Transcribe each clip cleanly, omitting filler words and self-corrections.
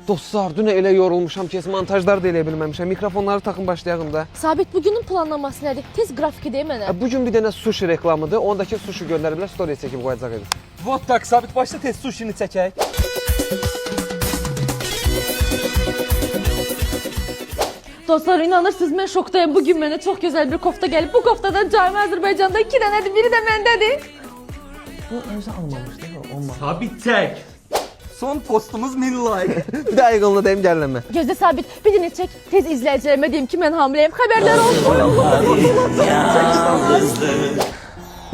Dostlar, dün elə yorulmuşam ki, montajlar da eləyə bilməmişəm. Mikrofonları taxın başlayalım da. Sabit, bugünün planlaması nədir? Tez qrafiki deyim mənə. Bu gün bir dənə sushi reklamıdır. Ondakı sushi göndəriblər, story çəkib qoyacaq edin. Vot tak, Sabit başla tez sushini çəkək. Dostlar, inanırsınız mən şokdayım. Bugün mənə çox gözəl bir kofta gəlib. Bu koftadan cami Azərbaycanda 2 dənədir, biri də məndədir. Bu özü almamışdı, olmaz. Sabit çək. Son postumuz 1000 like. Bir də ayğınlı deyim, gəlmə. Gözdə Sabit, bir dənə çək. Tez izləyicilərimə deyim ki, mən hamiləyəm. Xəbərlər olsun.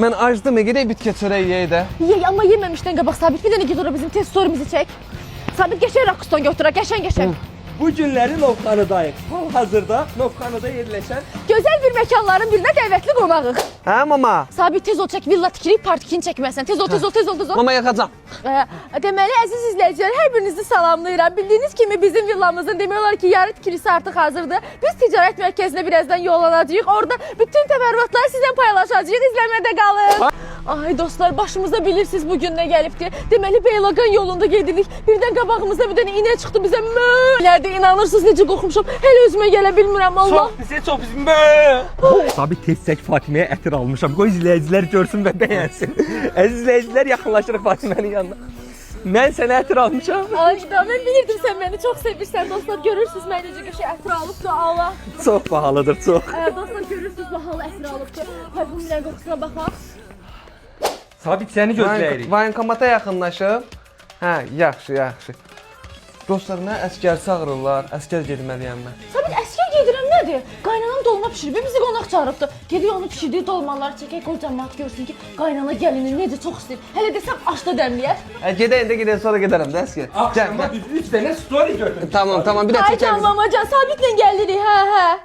Mən acdım, gedək bitki çörək yeyək də. Yey, amma yeməmişdən qabaq Sabit, bir dənə ged ora bizim tez storyimizi çək. Sabit, qəşəng rakuston götürə, qəşəng. Bu günləri Novxanıdayıq. Hal-hazırda Novxanıda yerləşən Gözəl bir məkanların birinə dəvətli qonağıq. Hə mama? Sabit, tez ol çək, villa tikirik, partikini çəkməsən. Tez ol. Mama yaxacam. Deməli, əziz izləyicilər, hər birinizi salamlayıram. Bildiyiniz kimi bizim villamızın demək olar ki, yarı tikilisi artıq hazırdır. Biz ticarət mərkəzinə birazdan yollanacağıq. Orada bütün təfərrüatları sizlə paylaşacağıq. İzləmədə qalın. Ay dostlar, başımıza bilirsiniz bugün nə gəlibdi. Deməli, Beyləqan yolunda gedirik. Birdən qabağımızda bir dənə inək çıxdı bizə. Mələrdə inanırsınız necə qorxmuşam. Hələ özümə gələ bilmirəm, Allah. Çox bizim. Sabit tez çək, Fatiməyə ətir almışam. Qoy izləyicilər görsün və bəyənsin. Əziz izləyicilər, yaxınlaşırıq Fatimənin yanına. Mən sənə ətir almışam. Ay da, mən bilirdim sən məni çox sevirsən dostlar. Görürsünüz mən necə qəşəng ətir alıbdı, Allah. Çox bahalıdır, çox. Dostlar, görürsünüz bahalı ətir alıbdı. Parfümlərin qoxusuna baxaq. Sabit səni gözləyirik. Vaynkomata yaxınlaşıb. Hə, yaxşı. Dostlar, mənə əskər çağırırlar. Əskər getməliyəm mən. Sabit, əskər gedirəm nədir? Qaynanam dolma pişirib, bizi qonaq çağırıbdı. Gedirik onu pişirdiyi dolmaları çəkək, qoy cəmaət görsün ki, qaynana gəlini necə çox istəyir. Hələ desəm aşda dəmləyər. Gedək, sonra gedərəm də əskər. Axşama düz 3 dənə story götür. Tamam, bir də Ay çəkəlim. tamam, Sabitlə gəlirik, hə.